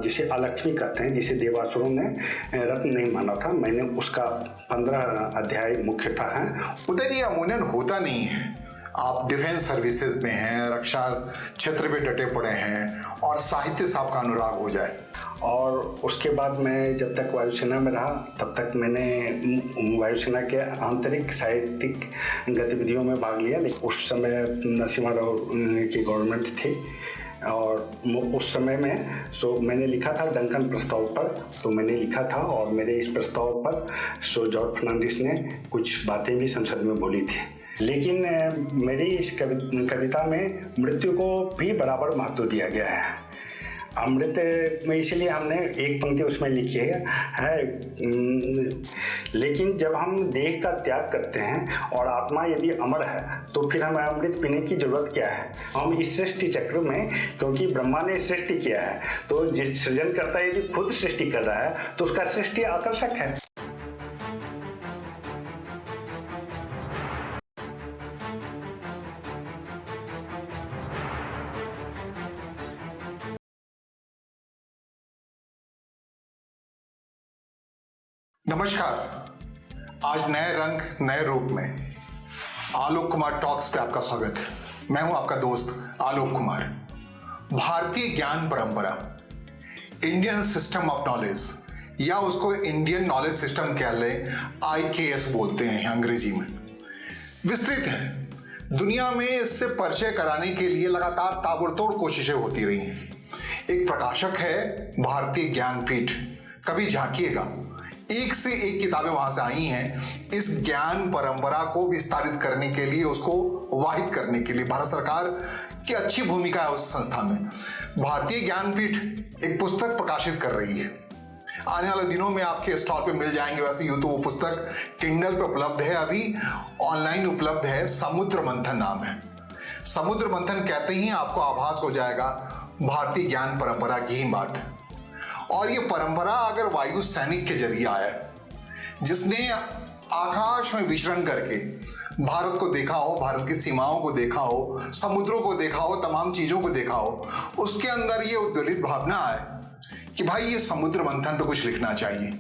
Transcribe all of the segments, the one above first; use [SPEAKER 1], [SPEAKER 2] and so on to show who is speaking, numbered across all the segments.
[SPEAKER 1] जिसे अलक्ष्मी कहते हैं, जिसे देवासुरों ने रत्न नहीं माना था, मैंने उसका 15 अध्याय मुख्यतः हैं।
[SPEAKER 2] उदय जी, अमूमन होता नहीं है। आप डिफेंस सर्विसेज में हैं, रक्षा क्षेत्र पे डटे पड़े हैं और साहित्य से आपका अनुराग हो जाए।
[SPEAKER 1] और उसके बाद मैं जब तक वायुसेना में रहा तब तक मैंने वायुसेना के आंतरिक साहित्यिक गतिविधियों में भाग लिया। लेकिन उस समय नरसिम्हा राव की गवर्नमेंट थी और उस समय में मैंने लिखा था डंकन प्रस्ताव पर, तो मैंने लिखा था और मेरे इस प्रस्ताव पर जॉर्ज फर्नांडिस ने कुछ बातें भी संसद में बोली थी। लेकिन मेरी इस कविता में मृत्यु को भी बराबर महत्व दिया गया है। अमृत में इसलिए हमने एक पंक्ति उसमें लिखी है, लेकिन जब हम देह का त्याग करते हैं और आत्मा यदि अमर है तो फिर हमें अमृत पीने की जरूरत क्या है। हम इस सृष्टि चक्र में, क्योंकि ब्रह्मा ने सृष्टि किया है, तो जिस सृजनकर्ता यदि खुद सृष्टि कर रहा है तो उसका सृष्टि आकर्षक है।
[SPEAKER 2] नमस्कार, आज नए रंग नए रूप में आलोक कुमार टॉक्स पे आपका स्वागत है। मैं हूं आपका दोस्त आलोक कुमार। भारतीय ज्ञान परंपरा, इंडियन सिस्टम ऑफ नॉलेज, या उसको इंडियन नॉलेज सिस्टम कह लें, IKS बोलते हैं अंग्रेजी में, विस्तृत है। दुनिया में इससे परिचय कराने के लिए लगातार ताबड़तोड़ कोशिशें होती रही हैं। एक प्रकाशक है भारतीय ज्ञानपीठ, कभी झांकिएगा, एक से एक किताबें वहां से आई हैं इस ज्ञान परंपरा को विस्तारित करने के लिए, उसको वाहित करने के लिए। भारत सरकार की अच्छी भूमिका है उस संस्था में। भारतीय ज्ञानपीठ एक पुस्तक प्रकाशित कर रही है, आने वाले दिनों में आपके स्टॉल पे मिल जाएंगे। वैसे यूं तो वो पुस्तक किंडल पे उपलब्ध है, अभी ऑनलाइन उपलब्ध है। समुद्र मंथन नाम है। समुद्र मंथन कहते ही आपको आभास हो जाएगा भारतीय ज्ञान परंपरा की ही बात है। और ये परंपरा अगर वायु सैनिक के जरिए आया है, जिसने आकाश में विचरण करके भारत को देखा हो, भारत की सीमाओं को देखा हो, समुद्रों को देखा हो, तमाम चीजों को देखा हो, उसके अंदर ये उद्वेलित भावना है कि भाई ये समुद्र मंथन पे कुछ लिखना चाहिए।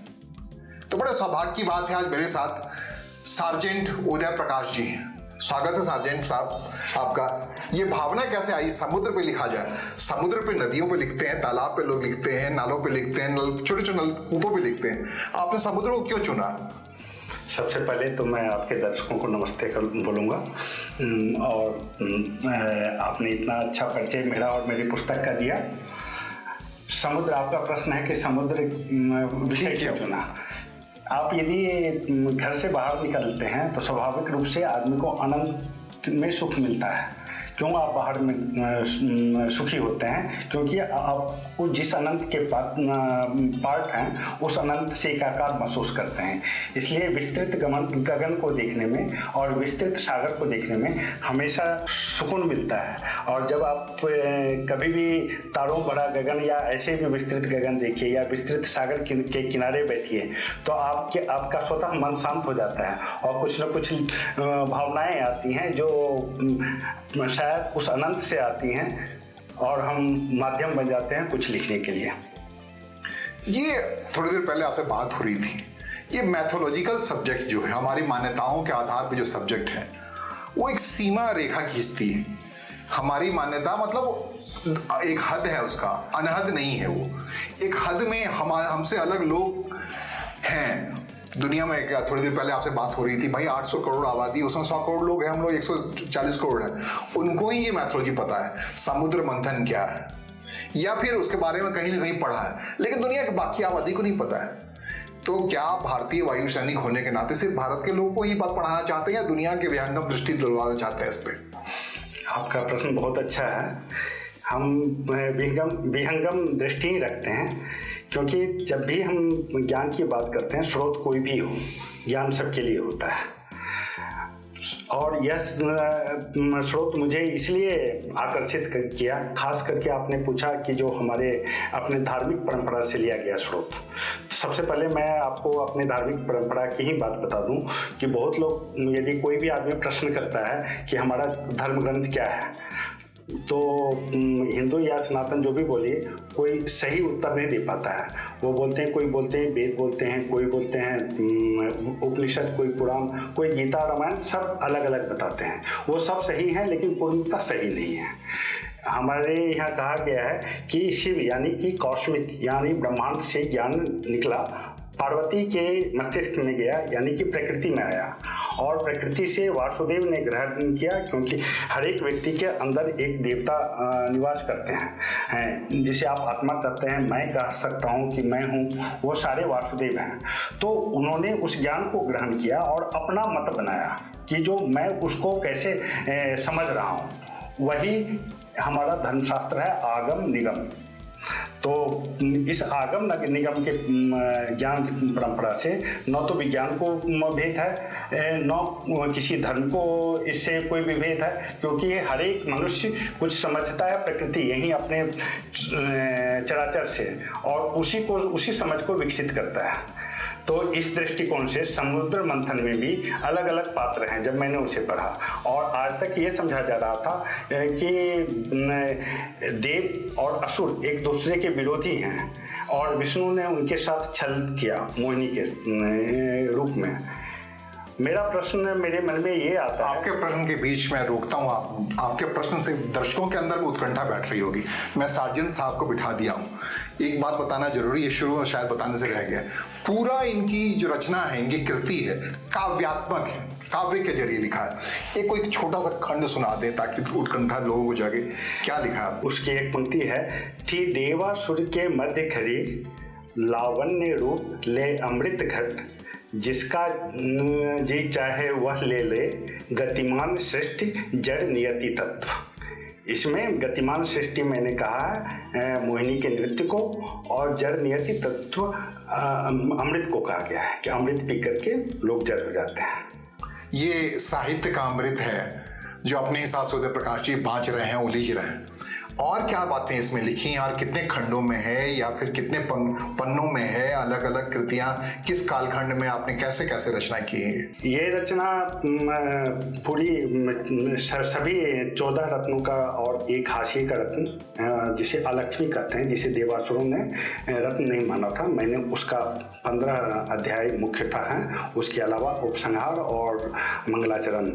[SPEAKER 2] तो बड़े सौभाग्य की बात है, आज मेरे साथ सार्जेंट उदय प्रकाश जी हैं। स्वागत है सार्जेंट साहब आपका। ये भावना कैसे आई समुद्र पे लिखा जाए? समुद्र पे, नदियों पे लिखते हैं, तालाब पे लोग लिखते हैं, नालों पे लिखते हैं, छोटे छोटे नलकूपों पे लिखते हैं, आपने समुद्र को क्यों चुना?
[SPEAKER 1] सबसे पहले तो मैं आपके दर्शकों को नमस्ते बोलूँगा, और आपने इतना अच्छा परिचय मेरा और मेरी पुस्तक का दिया। समुद्र, आपका प्रश्न है कि समुद्र विषय क्यों चुना। आप यदि घर से बाहर निकलते हैं तो स्वाभाविक रूप से आदमी को अनंत में सुख मिलता है। क्यों आप बाहर में सुखी होते हैं? क्योंकि आप जिस अनंत के पार्ट हैं उस अनंत से एकाकार महसूस करते हैं। इसलिए विस्तृत गगन को देखने में और विस्तृत सागर को देखने में हमेशा सुकून मिलता है। और जब आप कभी भी तारों भरा गगन या ऐसे भी विस्तृत गगन देखिए या विस्तृत सागर के किनारे बैठिए तो आपका स्वतः मन शांत हो जाता है और कुछ न कुछ भावनाएं आती हैं जो शायद उस अनंत से आती हैं और हम माध्यम बन जाते हैं कुछ लिखने के लिए।
[SPEAKER 2] ये थोड़ी देर पहले आपसे बात हो रही थी, ये मैथोलॉजिकल सब्जेक्ट जो है, हमारी मान्यताओं के आधार पर जो सब्जेक्ट है, वो एक सीमा रेखा खींचती है। हमारी मान्यता मतलब एक हद है उसका, अनहद नहीं है वो। एक हद में हमसे अलग लोग हैं दुनिया में। क्या थोड़ी देर पहले आपसे बात हो रही थी, भाई 800 करोड़ आबादी, उसमें 100 करोड़ लोग हैं, हम लोग 140 करोड़ हैं। उनको ही ये मैथोलॉजी पता है, समुद्र मंथन क्या है, या फिर उसके बारे में कहीं ना कहीं पढ़ा है, लेकिन दुनिया की बाकी आबादी को नहीं पता है। तो क्या भारतीय वायु सैनिक होने के नाते सिर्फ भारत के लोग को ही बात पढ़ाना चाहते हैं या दुनिया के विहंगम दृष्टि दिलवाना चाहते हैं इस पे?
[SPEAKER 1] आपका प्रश्न बहुत अच्छा है। हम विहंगम दृष्टि ही रखते हैं, क्योंकि जब भी हम ज्ञान की बात करते हैं, स्रोत कोई भी हो, ज्ञान सबके लिए होता है। और यह स्रोत मुझे इसलिए आकर्षित किया, खास करके आपने पूछा कि जो हमारे अपने धार्मिक परंपरा से लिया गया स्रोत। सबसे पहले मैं आपको अपने धार्मिक परंपरा की ही बात बता दूं कि बहुत लोग, यदि कोई भी आदमी प्रश्न करता है कि हमारा धर्म ग्रंथ क्या है, तो हिंदू या सनातन जो भी बोलिए, कोई सही उत्तर नहीं दे पाता है। वो बोलते हैं, कोई बोलते हैं वेद बोलते हैं, कोई बोलते हैं उपनिषद, कोई पुराण, कोई गीता रामायण, सब अलग अलग बताते हैं। वो सब सही हैं लेकिन पूर्णतः सही नहीं है। हमारे यहाँ कहा गया है कि शिव यानी कि कॉस्मिक यानी ब्रह्मांड से ज्ञान निकला, पार्वती के मस्तिष्क में गया यानी कि प्रकृति में आया, और प्रकृति से वासुदेव ने ग्रहण किया, क्योंकि हर एक व्यक्ति के अंदर एक देवता निवास करते हैं जिसे आप आत्मा कहते हैं। मैं कह सकता हूँ कि मैं हूँ, वो सारे वासुदेव हैं। तो उन्होंने उस ज्ञान को ग्रहण किया और अपना मत बनाया कि जो मैं उसको कैसे समझ रहा हूँ, वही हमारा धर्मशास्त्र है, आगम निगम। तो इस आगम निगम के ज्ञान परंपरा से न तो विज्ञान को भेद है, न किसी धर्म को इससे कोई भी भेद है, क्योंकि ये हर एक मनुष्य कुछ समझता है प्रकृति यही अपने चराचर से, और उसी समझ को विकसित करता है। तो इस दृष्टिकोण से समुद्र मंथन में भी अलग अलग पात्र हैं। जब मैंने उसे पढ़ा, और आज तक ये समझा जा रहा था कि देव और असुर एक दूसरे के विरोधी हैं, और विष्णु ने उनके साथ छल किया मोहिनी के रूप में। मेरा प्रश्न मेरे मन में ये आता है,
[SPEAKER 2] आपके प्रश्न के बीच में रोकता हूँ। आपके प्रश्न से दर्शकों के अंदर में उत्कंठा बैठ रही होगी। मैं सार्जन साहब को बिठा दिया हूँ। एक बात बताना जरूरी है, शुरू में शायद बताने से रह गया। पूरा इनकी जो रचना है, इनकी कृति है, काव्यात्मक है, काव्य के जरिए लिखा है। एक कोई छोटा सा खंड सुना दे ताकि उत्कंठा लोगों को जागे। क्या लिखा है?
[SPEAKER 1] उसकी एक पंक्ति है, थी देवासुर के मध्य खड़ी, लावण्य रूप ले अमृत घट, जिसका जी चाहे वह ले ले, गतिमान सृष्टि जड़ नियति तत्व। इसमें गतिमान सृष्टि मैंने कहा है मोहिनी के नृत्य को, और जड़ नियति तत्व अमृत को कहा गया है कि अमृत पी करके लोग जड़ हो जाते हैं।
[SPEAKER 2] ये साहित्य का अमृत है जो अपने हिसाब से उदय प्रकाश जी बाँच रहे हैं, उलीझ रहे हैं। और क्या बातें इसमें लिखी हैं, और कितने खंडों में है, या फिर कितने पन्नों में है, अलग अलग कृतियां किस कालखंड में आपने कैसे कैसे रचना की है?
[SPEAKER 1] ये रचना पूरी सभी 14 रत्नों का और एक हाशिए का रत्न, जिसे अलक्ष्मी कहते हैं, जिसे देवासुरों ने रत्न नहीं माना था, मैंने उसका 15 अध्याय मुख्यतः हैं। उसके अलावा उपसंहार और मंगलाचरण।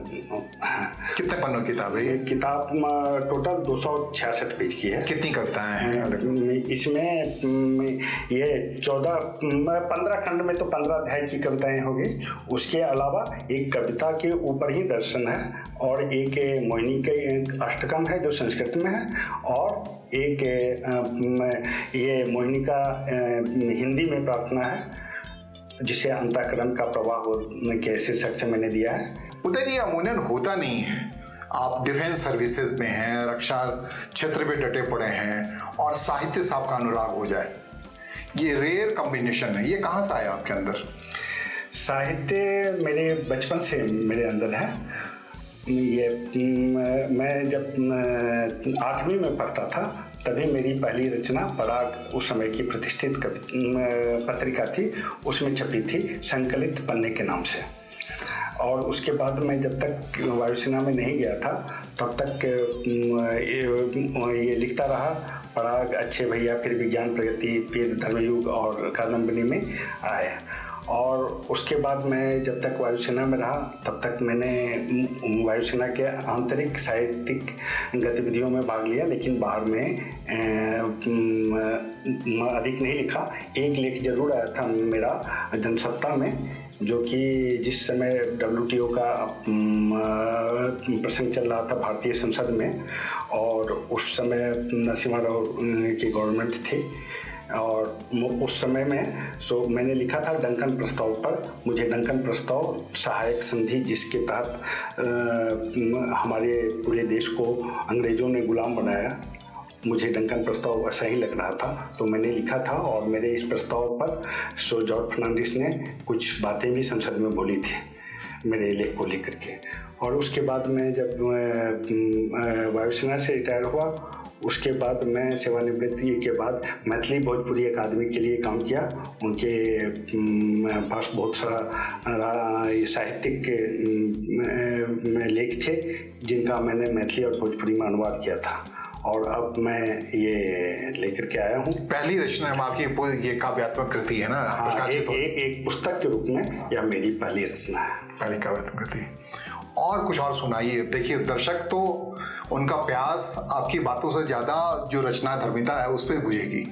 [SPEAKER 2] कितने पन्नों की किताब है ये?
[SPEAKER 1] किताब टोटल 266 पेज की है।
[SPEAKER 2] कितनी कविताएं हैं
[SPEAKER 1] इसमें? ये 15 खंड में तो 15 अध्याय की कविताएं होगी। उसके अलावा एक कविता के ऊपर ही दर्शन है, और एक मोहिनी के अष्टकम है जो संस्कृत में है, और एक ये मोहिनी का हिंदी में प्रार्थना है, जिसे अंतःकरण का प्रवाह के शीर्षक से मैंने दिया है।
[SPEAKER 2] उदय जी, अमूमन होता नहीं है। आप डिफेंस सर्विसेज में हैं, रक्षा क्षेत्र पे डटे पड़े हैं, और साहित्य से आपका अनुराग हो जाए, ये रेयर कॉम्बिनेशन है। ये कहाँ से आया आपके अंदर?
[SPEAKER 1] साहित्य मेरे बचपन से मेरे अंदर है। ये मैं जब 8वीं में पढ़ता था तभी मेरी पहली रचना पराग, उस समय की प्रतिष्ठित पत्रिका थी, उसमें छपी थी संकलित पन्ने के नाम से। और उसके बाद मैं जब तक वायुसेना में नहीं गया था तब तक ये लिखता रहा, पराग, अच्छे भैया, फिर विज्ञान प्रगति, फिर धर्मयुग और कादम्बरी में आए। और उसके बाद मैं जब तक वायुसेना में रहा तब तक मैंने वायुसेना के आंतरिक साहित्यिक गतिविधियों में भाग लिया, लेकिन बाहर में अधिक नहीं लिखा। एक लेख जरूर आया था मेरा जनसत्ता में, जो कि जिस समय WTO का प्रसंग चल रहा था भारतीय संसद में, और उस समय नरसिम्हा राव की गवर्नमेंट थी, और उस समय में मैंने लिखा था डंकन प्रस्ताव पर। मुझे डंकन प्रस्ताव सहायक संधि, जिसके तहत हमारे पूरे देश को अंग्रेज़ों ने गुलाम बनाया, मुझे डंकन प्रस्ताव ऐसा ही लग रहा था, तो मैंने लिखा था। और मेरे इस प्रस्ताव पर जॉर्ज फर्नांडिस ने कुछ बातें भी संसद में बोली थी मेरे लेख को लेकर के। और उसके बाद मैं जब वायुसेना से रिटायर हुआ, उसके बाद मैं सेवानिवृत्ति के बाद मैथिली भोजपुरी अकादमी के लिए काम किया। उनके पास बहुत सारा साहित्यिक में लेख थे जिनका मैंने मैथिली और भोजपुरी में अनुवाद किया था, और अब मैं ये लेकर के आया हूँ।
[SPEAKER 2] पहली रचना आपकी ये काव्यात्मक कृति है ना?
[SPEAKER 1] हाँ, एक पुस्तक के रूप में यह मेरी पहली रचना है,
[SPEAKER 2] पहली काव्यात्मक कृति। और कुछ और सुनाइए। देखिए, दर्शक तो उनका प्यास आपकी बातों से ज्यादा जो रचना धर्मिता है उस पर बुझेगी।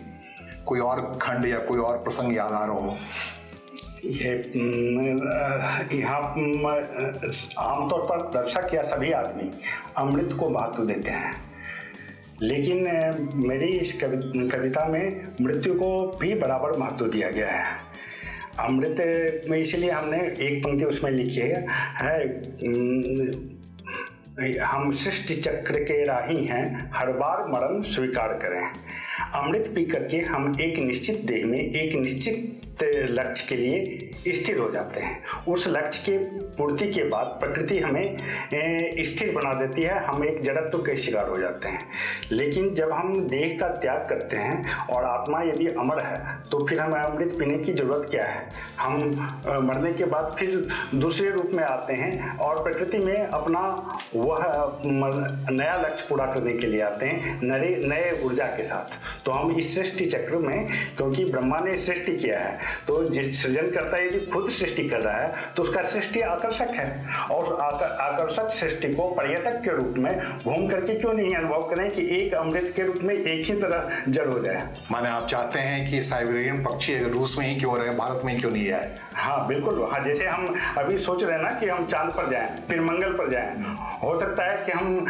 [SPEAKER 2] कोई और खंड या कोई और प्रसंग याद आ रहा हो?
[SPEAKER 1] ये यहाँ आमतौर पर दर्शक या सभी आदमी अमृत को महत्व देते हैं, लेकिन मेरी इस कविता में मृत्यु को भी बराबर महत्व दिया गया है। अमृत में इसलिए हमने एक पंक्ति उसमें लिखी है हम सृष्टि चक्र के राही हैं, हर बार मरण स्वीकार करें। अमृत पी करके हम एक निश्चित देह में एक निश्चित लक्ष्य के लिए स्थिर हो जाते हैं। उस लक्ष्य के पूर्ति के बाद प्रकृति हमें स्थिर बना देती है, हम एक जड़त्व के शिकार हो जाते हैं। लेकिन जब हम देह का त्याग करते हैं और आत्मा यदि अमर है तो फिर हमें अमृत पीने की जरूरत क्या है? हम मरने के बाद फिर दूसरे रूप में आते हैं और प्रकृति में अपना वह नया लक्ष्य पूरा करने के लिए आते हैं नए ऊर्जा के साथ। तो हम इस सृष्टि चक्र में, क्योंकि ब्रह्मा ने सृष्टि किया है, तो जिस सृजनकर्ता यदि खुद सृष्टि कर रहा है तो उसका सृष्टि आकर्षक है, और आकर्षक सृष्टि को पर्यटक के रूप में घूम करके क्यों नहीं अनुभव करें कि एक अमृत के रूप में एक ही तरह जड़ हो जाए।
[SPEAKER 2] माने आप चाहते हैं कि साइबेरियन पक्षी रूस में ही क्यों रहे, भारत में ही क्यों नहीं आए?
[SPEAKER 1] हाँ बिल्कुल। हाँ, जैसे हम अभी सोच रहे हैं ना कि हम चांद पर जाएं, फिर मंगल पर जाएं, हो सकता है कि हम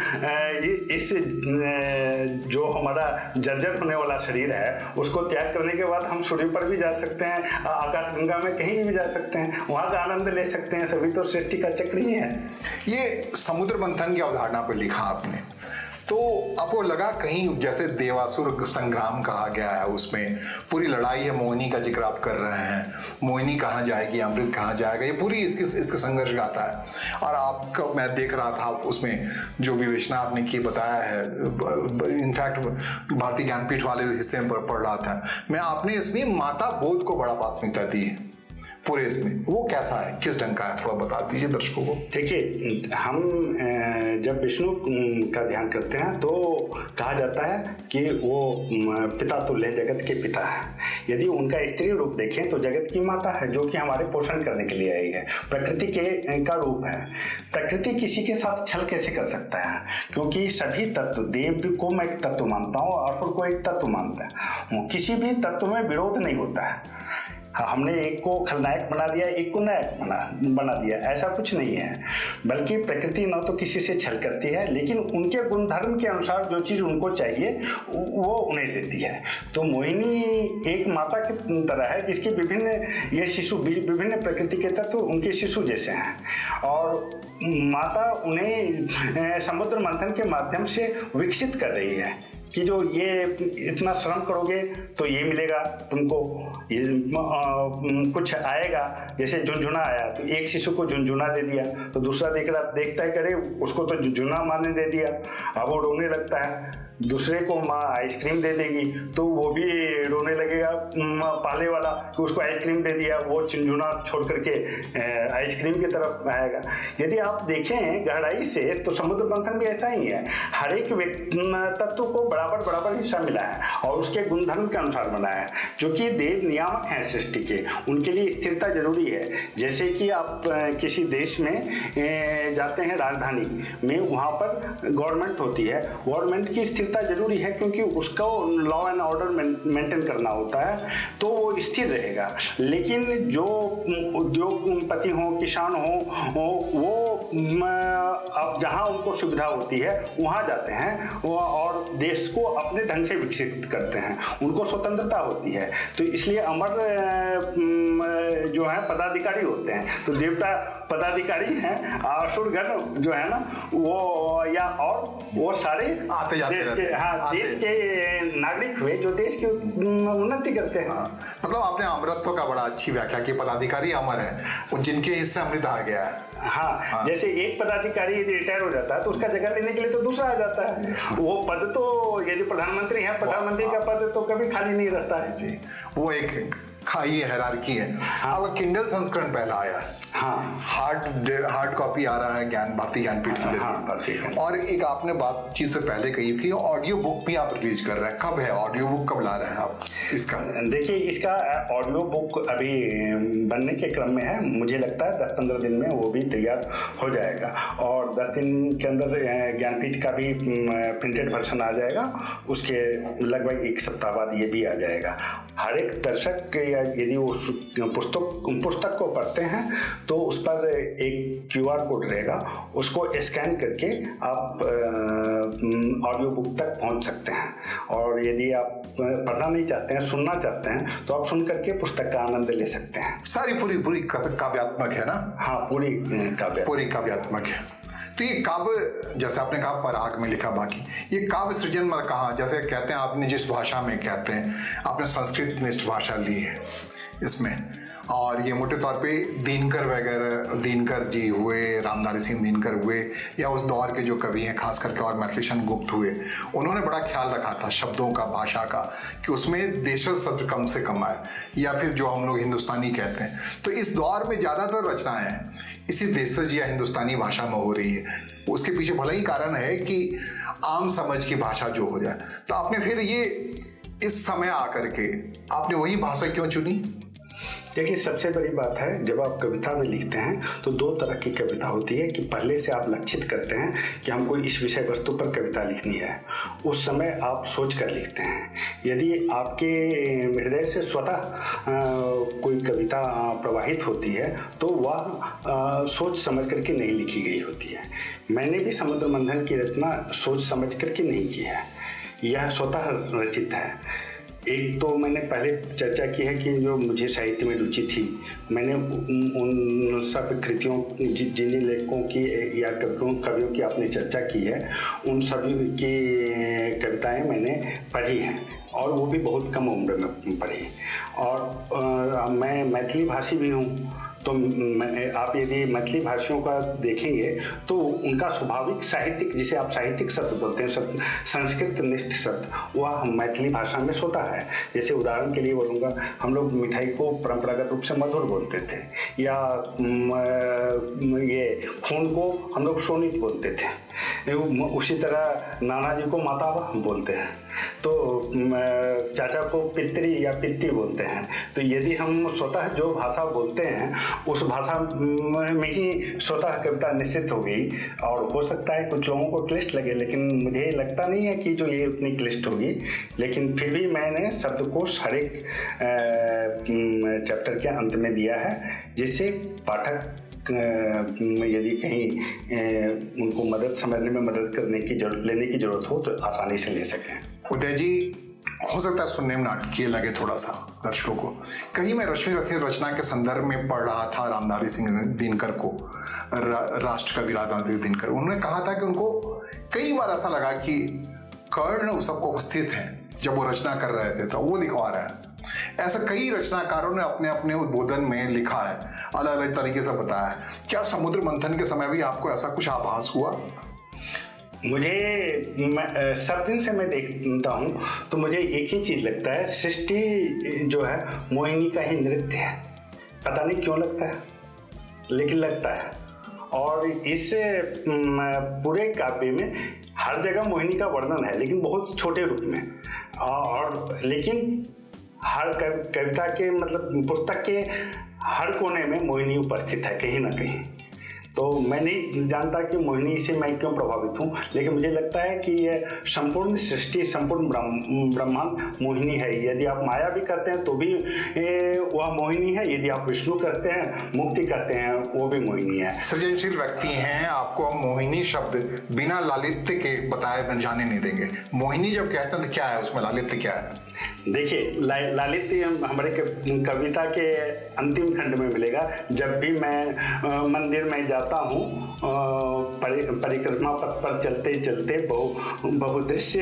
[SPEAKER 1] इस जो हमारा जर्जर होने वाला शरीर है उसको त्याग करने के बाद हम सूर्य पर भी जा सकते हैं, आकाशगंगा में कहीं भी जा सकते हैं, वहाँ का आनंद ले सकते हैं। सभी तो सृष्टि का चक्र ही है।
[SPEAKER 2] ये समुद्र मंथन की अवधारणा पर लिखा आपने, तो आपको लगा कहीं जैसे देवासुर संग्राम कहा गया है, उसमें पूरी लड़ाई है, मोहिनी का जिक्र आप कर रहे हैं, मोहिनी कहाँ जाएगी, अमृत कहाँ जाएगा, ये पूरी इसके संघर्ष गाथा है। और आपका मैं देख रहा था उसमें जो विवेचना आपने की बताया है, इनफैक्ट भारतीय ज्ञानपीठ वाले हिस्से में पढ़ रहा था मैं, आपने इसमें माता बोध को बड़ा प्राथमिकता दी है पूरे इसमें। वो कैसा है, किस ढंग का है, थोड़ा बता दीजिए दर्शकों को।
[SPEAKER 1] देखिए, हम जब विष्णु का ध्यान करते हैं तो कहा जाता है कि वो पिता तुल्य जगत के पिता है। यदि उनका स्त्री रूप देखें तो जगत की माता है, जो कि हमारे पोषण करने के लिए आई है, प्रकृति का रूप है। प्रकृति किसी के साथ छल कैसे कर सकता है? क्योंकि सभी तत्व, देव को मैं एक तत्व मानता हूँ, असुर को एक तत्व मानता हूँ। किसी भी तत्व में विरोध नहीं होता है। हमने एक को खलनायक बना दिया, एक को नायक बना दिया, ऐसा कुछ नहीं है। बल्कि प्रकृति न तो किसी से छल करती है, लेकिन उनके गुणधर्म के अनुसार जो चीज़ उनको चाहिए वो उन्हें देती है। तो मोहिनी एक माता की तरह है जिसके विभिन्न ये शिशु, विभिन्न प्रकृति के तत्व उनके शिशु जैसे हैं, और माता उन्हें समुद्र मंथन के माध्यम से विकसित कर रही है कि जो ये इतना श्रम करोगे तो ये मिलेगा तुमको, ये कुछ आएगा। जैसे झुनझुना आया तो एक शिशु को झुनझुना दे दिया, तो दूसरा देखता है करे उसको तो झुनझुना माँ ने दे दिया, अब वो रोने लगता है। दूसरे को माँ आइसक्रीम दे देगी तो वो भी रोने लगेगा, पाले वाला तो उसको आइसक्रीम दे दिया, वो झुनझुना छोड़ करके आइसक्रीम की तरफ आएगा। यदि आप देखें गहराई से तो समुद्र मंथन भी ऐसा ही है। हर एक तत्व को बराबर हिस्सा मिला है और उसके गुणधर्म के अनुसार बना है, जो कि देव नियामक हैं सृष्टि के, उनके लिए स्थिरता जरूरी है। जैसे कि आप किसी देश में जाते हैं, राजधानी में, वहाँ पर गवर्नमेंट होती है, गवर्नमेंट की स्थिरता जरूरी है क्योंकि उसको लॉ एंड ऑर्डर मेंटेन करना होता है, तो वो स्थिर रहेगा। लेकिन जो उद्योगपति हो, किसान हो, वो अब जहाँ उनको सुविधा होती है वहाँ जाते हैं और देश को अपने ढंग से विकसित करते हैं, उनको स्वतंत्रता होती है। तो इसलिए अमर जो है पदाधिकारी होते हैं, तो देवता पदाधिकारी हैं, असुरगण जो है ना वो, या और वो सारे
[SPEAKER 2] आते जाते
[SPEAKER 1] देश के नागरिक हुए जो देश की उन्नति करते हैं।
[SPEAKER 2] मतलब आपने अमरत्व का बड़ा अच्छी व्याख्या की, पदाधिकारी अमर है, जिनके हिस्से अमृत आ गया है।
[SPEAKER 1] हाँ, जैसे एक पदाधिकारी यदि रिटायर हो जाता है तो उसका जगह लेने के लिए तो दूसरा आ जाता है। वो पद तो यदि प्रधानमंत्री है, प्रधानमंत्री का पद तो कभी खाली नहीं रहता है।
[SPEAKER 2] जी, वो एक खाई हायरार्की है। अब किंडल संस्करण पहला आया,
[SPEAKER 1] हाँ,
[SPEAKER 2] हार्ड कॉपी आ रहा है ज्ञान भारती ज्ञानपीठ के जरिए। और एक आपने बात चीज से पहले कही थी, ऑडियो बुक भी आप रिलीज कर रहे हैं, कब है ऑडियो बुक, कब ला रहे हैं आप इसका?
[SPEAKER 1] देखिए, इसका ऑडियो बुक अभी बनने के क्रम में है। मुझे लगता है 10-15 दिन में वो भी तैयार हो जाएगा और 10 दिन के अंदर ज्ञानपीठ का भी प्रिंटेड वर्जन आ जाएगा। उसके लगभग 1 सप्ताह बाद ये भी आ जाएगा। हर एक दर्शक यदि वो पुस्तक को पढ़ते हैं तो उस पर एक QR कोड रहेगा, उसको स्कैन करके आप ऑडियो बुक तक पहुंच सकते हैं। और यदि आप पढ़ना नहीं चाहते हैं, सुनना चाहते हैं, तो आप सुन करके पुस्तक का आनंद ले सकते हैं।
[SPEAKER 2] सारी पूरी काव्यात्मक है ना?
[SPEAKER 1] हाँ, पूरी
[SPEAKER 2] काव्यात्मक है। तो ये काव्य, जैसे आपने कहा पराग में लिखा, बाकी ये काव्य सृजन में कहा, जैसे कहते हैं आपने जिस भाषा में कहते हैं, आपने संस्कृत निष्ठ भाषा ली है इसमें, और ये मोटे तौर पे दिनकर वगैरह, दिनकर जी हुए, रामधारी सिंह दिनकर हुए, या उस दौर के जो कवि हैं खास करके, और मैथिलीशरण गुप्त हुए, उन्होंने बड़ा ख्याल रखा था शब्दों का, भाषा का, कि उसमें देशज शब्द कम से कम आए, या फिर जो हम लोग हिंदुस्तानी कहते हैं। तो इस दौर में ज़्यादातर रचनाएं इसी देशज या हिंदुस्तानी भाषा में हो रही है। उसके पीछे भले ही कारण है कि आम समझ की भाषा जो हो जाए। तो आपने फिर ये इस समय आकर के आपने वही भाषा क्यों चुनी?
[SPEAKER 1] देखिए, सबसे बड़ी बात है, जब आप कविता में लिखते हैं तो 2 तरह की कविता होती है कि पहले से आप लक्षित करते हैं कि हमको इस विषय वस्तु पर कविता लिखनी है। उस समय आप सोच कर लिखते हैं। यदि आपके हृदय से स्वतः कोई कविता प्रवाहित होती है तो वह सोच समझ करके नहीं लिखी गई होती है। मैंने भी समुद्र मंथन की रचना सोच समझ करके नहीं की है, यह स्वतः रचित है। एक तो मैंने पहले चर्चा की है कि जो मुझे साहित्य में रुचि थी, मैंने उन सब कृतियों, जिन लेखकों की या कवियों की आपने चर्चा की है, उन सभी की कविताएं मैंने पढ़ी हैं, और वो भी बहुत कम उम्र में पढ़ी। और मैं मैथिली भाषी भी हूँ, तो आप यदि मैथिली भाषियों का देखेंगे तो उनका स्वाभाविक साहित्यिक, जिसे आप साहित्यिक शब्द बोलते हैं, संस्कृत निष्ठ शब्द, वह मैथिली भाषा में सोता है। जैसे उदाहरण के लिए बोलूँगा, हम लोग मिठाई को परंपरागत रूप से मधुर बोलते थे, या ये खून को हम लोग सोनित बोलते थे। उसी तरह नाना जी को मातावा बोलते हैं, तो चाचा को पितरी या पित्ती बोलते हैं। तो यदि हम स्वतः जो भाषा बोलते हैं उस भाषा में ही स्वतः कविता निश्चित हो गई। और हो सकता है कुछ लोगों को क्लिष्ट लगे, लेकिन मुझे लगता नहीं है कि जो ये उतनी क्लिष्ट होगी। लेकिन फिर भी मैंने शब्दकोश हर एक चैप्टर के अंत में दिया है, जिससे पाठक यदि कहीं उनको मदद समझने में मदद लेने की जरूरत हो तो आसानी से ले सकें।
[SPEAKER 2] उदय जी, हो सकता है सुनने में नाटकीय लगे थोड़ा सा दर्शकों को, कहीं मैं रश्मि रथिन रचना के संदर्भ में पढ़ रहा था रामधारी सिंह दिनकर को, राष्ट्र कवि रामधारी दिनकर, उन्होंने कहा था कि उनको कई बार ऐसा लगा कि कर्ण उस सबको उपस्थित हैं जब वो रचना कर रहे थे, तो वो लिखवा रहे हैं। ऐसा कई रचनाकारों ने अपने अपने उद्बोधन में लिखा है, अलग अलग तरीके से बताया है। क्या समुद्र मंथन के समय भी आपको ऐसा कुछ आभास हुआ?
[SPEAKER 1] मुझे सब दिन से मैं देखता हूँ तो मुझे एक ही चीज़ लगता है, सृष्टि जो है मोहिनी का ही नृत्य है। पता नहीं क्यों लगता है, लेकिन लगता है। और इस पूरे काव्य में हर जगह मोहिनी का वर्णन है, लेकिन बहुत छोटे रूप में। और लेकिन हर कविता के, मतलब पुस्तक के हर कोने में मोहिनी उपस्थित है कहीं ना कहीं। तो मैं नहीं जानता कि मोहिनी से मैं क्यों प्रभावित हूँ, लेकिन मुझे लगता है कि यह संपूर्ण सृष्टि, संपूर्ण ब्रह्मांड मोहिनी है। यदि आप माया भी करते हैं तो भी वह मोहिनी है, यदि आप विष्णु करते हैं, मुक्ति करते हैं, वो भी मोहिनी है।
[SPEAKER 2] सृजनशील व्यक्ति हैं, आपको मोहिनी शब्द बिना लालित्य के बताए जाने नहीं देंगे। मोहिनी जब कहते हैं तो क्या है, उसमें लालित्य क्या है?
[SPEAKER 1] देखिए, लालित्य हमारे कविता के अंतिम खंड में मिलेगा। जब भी मैं मंदिर में जाता हूँ, परिक्रमा पथ पर चलते चलते बहुदृश्य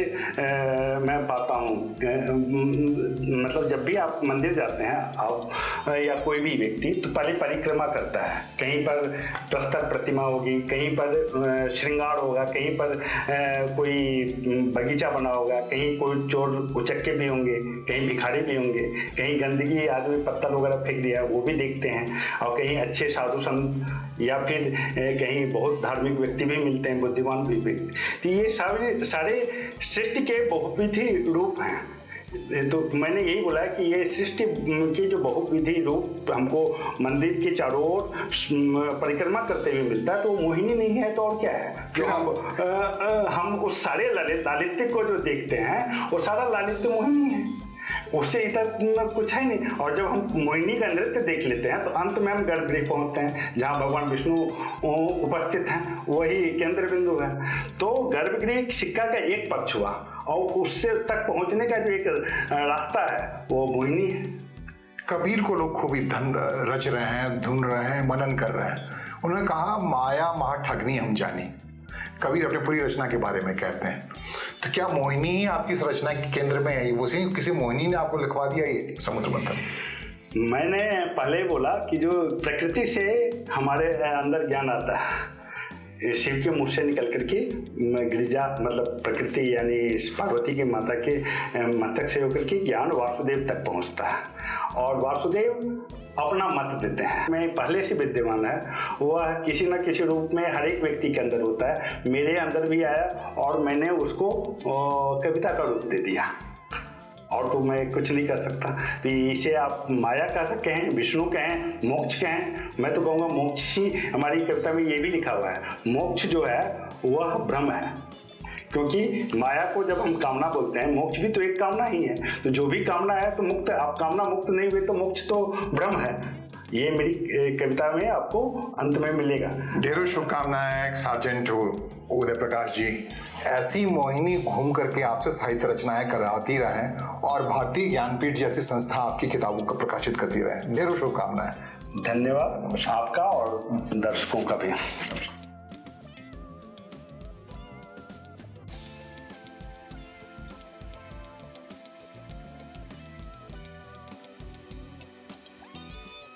[SPEAKER 1] मैं पाता हूँ। मतलब जब भी आप मंदिर जाते हैं, आप या कोई भी व्यक्ति, तो पहले परिक्रमा करता है। कहीं पर प्रस्तर प्रतिमा होगी, कहीं पर श्रृंगार होगा, कहीं पर कोई बगीचा बना होगा, कहीं कोई चोर उचक्के भी होंगे, कहीं भिखारी भी होंगे, कहीं गंदगी आदमी पत्थर वगैरह फेंक दिया वो भी देखते हैं, और कहीं अच्छे साधु संत या फिर कहीं बहुत धार्मिक व्यक्ति भी मिलते हैं, बुद्धिमान भी व्यक्ति। तो ये सारे सृष्टि के बहुविधि रूप हैं। तो मैंने यही बोला कि ये सृष्टि के जो बहुविधि रूप हमको मंदिर के चारों ओर परिक्रमा करते हुए मिलता है, तो मोहिनी नहीं है तो और क्या है। फिर हम उस सारे लालित्य को जो देखते हैं, वो सारा लालित्य मोहिनी है, उससे इतना कुछ है नहीं। और जब हम मोहिनी का नृत्य देख लेते हैं, तो अंत में हम गर्भगृह पहुंचते हैं, जहां भगवान विष्णु उपस्थित हैं, वही केंद्र बिंदु है। तो गर्भगृह सिक्का का एक पक्ष हुआ, और उससे तक पहुंचने का जो एक रास्ता है वो मोहिनी है।
[SPEAKER 2] कबीर को लोग खूब ही धन रच रहे हैं, धुन रहे हैं, मनन कर रहे हैं। उन्होंने कहा, माया महा ठगनी हम जानी। कबीर अपनी पूरी रचना के बारे में कहते हैं। तो क्या मोहिनी ही आपकी इस रचना के केंद्र में है? उसी किसी मोहिनी ने आपको लिखवा दिया ये समुद्र मंथन?
[SPEAKER 1] मैंने पहले बोला कि जो प्रकृति से हमारे अंदर ज्ञान आता है, शिव के मुख से निकल करके गिरिजा मतलब प्रकृति यानी पार्वती के माता के मस्तक से होकर के ज्ञान वासुदेव तक पहुंचता है, और वासुदेव अपना मत देते हैं। मैं पहले से विद्यमान है, वह किसी न किसी रूप में हर एक व्यक्ति के अंदर होता है। मेरे अंदर भी आया, और मैंने उसको कविता का रूप दे दिया, और तो मैं कुछ नहीं कर सकता। तो इसे आप माया कहें, विष्णु कहें, मोक्ष कहें, मैं तो कहूँगा मोक्ष ही। हमारी कविता में ये भी लिखा हुआ है, मोक्ष जो है वह भ्रम है, क्योंकि माया को जब हम कामना बोलते हैं, मोक्ष भी तो एक कामना ही है। तो जो भी कामना है तो मुक्त, आप कामना मुक्त नहीं हुए तो मोक्ष तो भ्रम है। ये मेरी कविता में आपको अंत में मिलेगा।
[SPEAKER 2] ढेरों शुभकामनाएं सार्जेंट उदय प्रकाश जी। ऐसी मोहिनी घूम करके आपसे साहित्य रचनाएं कराती रहें, और भारतीय ज्ञानपीठ जैसी संस्था आपकी किताबों को प्रकाशित करती रहे। ढेरों शुभकामनाएं।
[SPEAKER 1] धन्यवाद आपका और दर्शकों का भी।